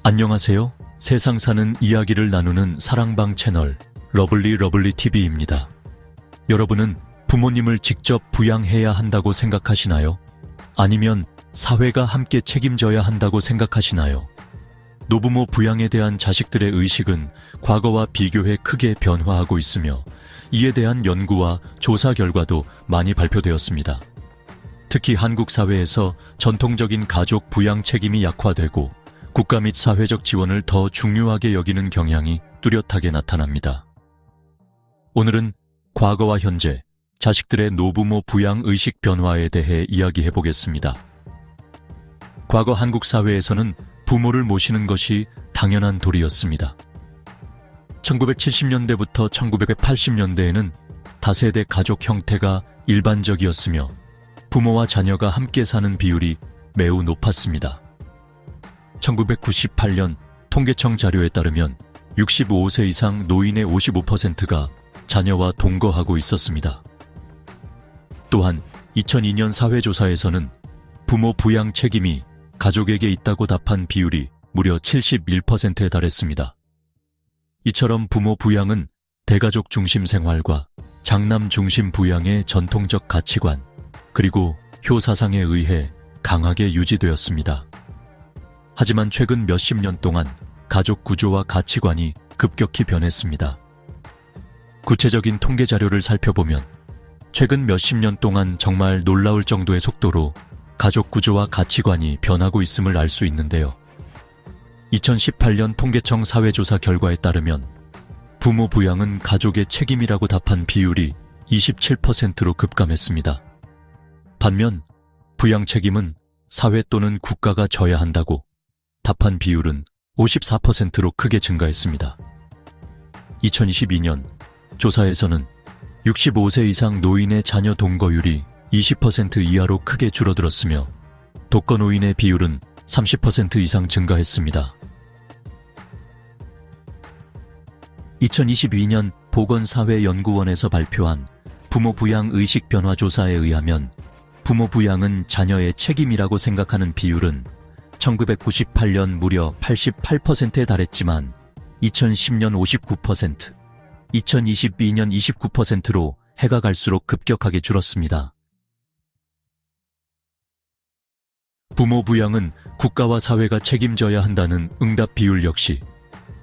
안녕하세요. 세상 사는 이야기를 나누는 사랑방 채널 러블리 TV입니다. 여러분은 부모님을 직접 부양해야 한다고 생각하시나요? 아니면 사회가 함께 책임져야 한다고 생각하시나요? 노부모 부양에 대한 자식들의 의식은 과거와 비교해 크게 변화하고 있으며 이에 대한 연구와 조사 결과도 많이 발표되었습니다. 특히 한국 사회에서 전통적인 가족 부양 책임이 약화되고 국가 및 사회적 지원을 더 중요하게 여기는 경향이 뚜렷하게 나타납니다. 오늘은 과거와 현재 자식들의 노부모 부양 의식 변화에 대해 이야기해 보겠습니다. 과거 한국 사회에서는 부모를 모시는 것이 당연한 도리였습니다. 1970년대부터 1980년대에는 다세대 가족 형태가 일반적이었으며 부모와 자녀가 함께 사는 비율이 매우 높았습니다. 1998년 통계청 자료에 따르면 65세 이상 노인의 55%가 자녀와 동거하고 있었습니다. 또한 2002년 사회조사에서는 부모 부양 책임이 가족에게 있다고 답한 비율이 무려 71%에 달했습니다. 이처럼 부모 부양은 대가족 중심 생활과 장남 중심 부양의 전통적 가치관, 그리고 효사상에 의해 강하게 유지되었습니다. 하지만 최근 몇십 년 동안 가족 구조와 가치관이 급격히 변했습니다. 구체적인 통계 자료를 살펴보면 최근 몇십 년 동안 정말 놀라울 정도의 속도로 가족 구조와 가치관이 변하고 있음을 알 수 있는데요. 2018년 통계청 사회조사 결과에 따르면 부모 부양은 가족의 책임이라고 답한 비율이 27%로 급감했습니다. 반면 부양 책임은 사회 또는 국가가 져야 한다고 답한 비율은 54%로 크게 증가했습니다. 2022년 조사에서는 65세 이상 노인의 자녀 동거율이 20% 이하로 크게 줄어들었으며 독거 노인의 비율은 30% 이상 증가했습니다. 2022년 보건사회연구원에서 발표한 부모 부양 의식 변화 조사에 의하면 부모 부양은 자녀의 책임이라고 생각하는 비율은 1998년 무려 88%에 달했지만 2010년 59%, 2022년 29%로 해가 갈수록 급격하게 줄었습니다. 부모 부양은 국가와 사회가 책임져야 한다는 응답 비율 역시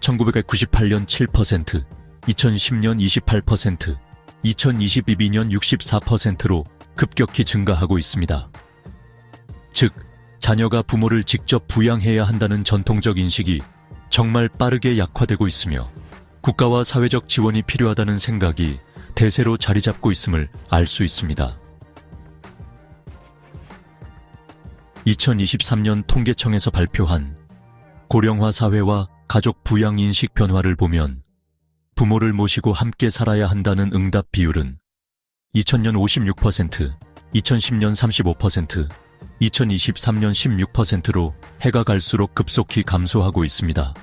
1998년 7%, 2010년 28%, 2022년 64%로 급격히 증가하고 있습니다. 즉, 자녀가 부모를 직접 부양해야 한다는 전통적 인식이 정말 빠르게 약화되고 있으며 국가와 사회적 지원이 필요하다는 생각이 대세로 자리 잡고 있음을 알 수 있습니다. 2023년 통계청에서 발표한 고령화 사회와 가족 부양 인식 변화를 보면 부모를 모시고 함께 살아야 한다는 응답 비율은 2000년 56%, 2010년 35%, 2023년 16%로 해가 갈수록 급속히 감소하고 있습니다.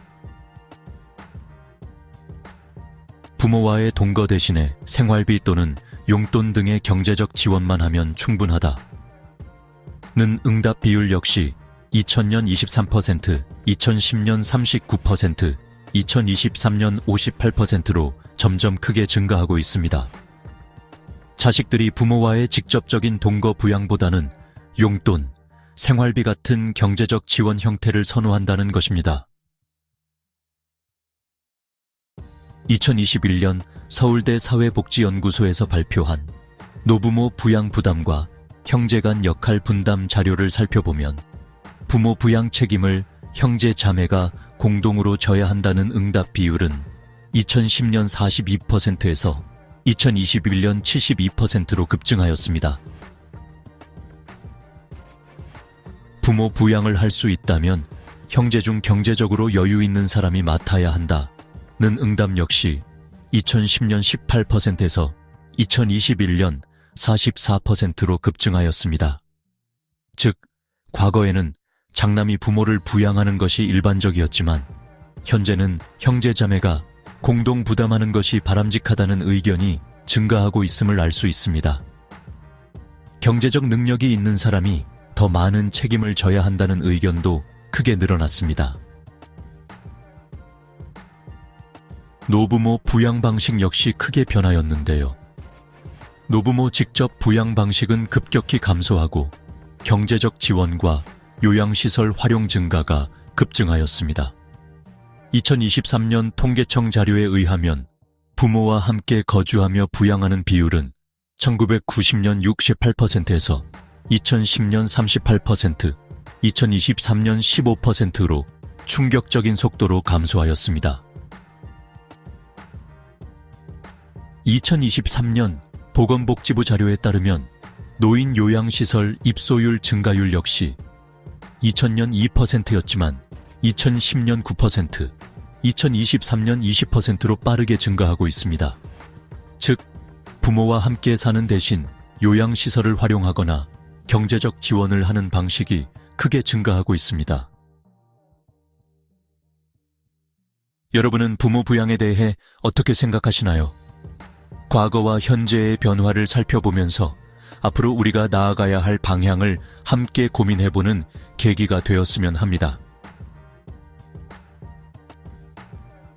부모와의 동거 대신에 생활비 또는 용돈 등의 경제적 지원만 하면 충분하다 는 응답 비율 역시 2000년 23%, 2010년 39%, 2023년 58%로 점점 크게 증가하고 있습니다. 자식들이 부모와의 직접적인 동거 부양보다는 용돈, 생활비 같은 경제적 지원 형태를 선호한다는 것입니다. 2021년 서울대 사회복지연구소에서 발표한 노부모 부양 부담과 형제 간 역할 분담 자료를 살펴보면 부모 부양 책임을 형제 자매가 공동으로 져야 한다는 응답 비율은 2010년 42%에서 2021년 72%로 급증하였습니다. 부모 부양을 할 수 있다면 형제 중 경제적으로 여유 있는 사람이 맡아야 한다는 응답 역시 2010년 18%에서 2021년 44%로 급증하였습니다. 즉, 과거에는 장남이 부모를 부양하는 것이 일반적이었지만 현재는 형제자매가 공동 부담하는 것이 바람직하다는 의견이 증가하고 있음을 알 수 있습니다. 경제적 능력이 있는 사람이 더 많은 책임을 져야 한다는 의견도 크게 늘어났습니다. 노부모 부양 방식 역시 크게 변하였는데요. 노부모 직접 부양 방식은 급격히 감소하고 경제적 지원과 요양시설 활용 증가가 급증하였습니다. 2023년 통계청 자료에 의하면 부모와 함께 거주하며 부양하는 비율은 1990년 68%에서 2010년 38%, 2023년 15%로 충격적인 속도로 감소하였습니다. 2023년 보건복지부 자료에 따르면 노인 요양시설 입소율 증가율 역시 2000년 2%였지만 2010년 9%, 2023년 20%로 빠르게 증가하고 있습니다. 즉, 부모와 함께 사는 대신 요양시설을 활용하거나 경제적 지원을 하는 방식이 크게 증가하고 있습니다. 여러분은 부모 부양에 대해 어떻게 생각하시나요? 과거와 현재의 변화를 살펴보면서 앞으로 우리가 나아가야 할 방향을 함께 고민해보는 계기가 되었으면 합니다.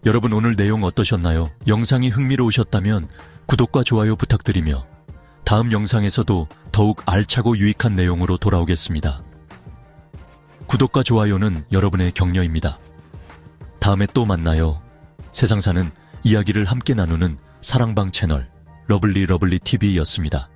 여러분 오늘 내용 어떠셨나요? 영상이 흥미로우셨다면 구독과 좋아요 부탁드리며 다음 영상에서도 더욱 알차고 유익한 내용으로 돌아오겠습니다. 구독과 좋아요는 여러분의 격려입니다. 다음에 또 만나요. 세상 사는 이야기를 함께 나누는 사랑방 채널 러블리 TV였습니다.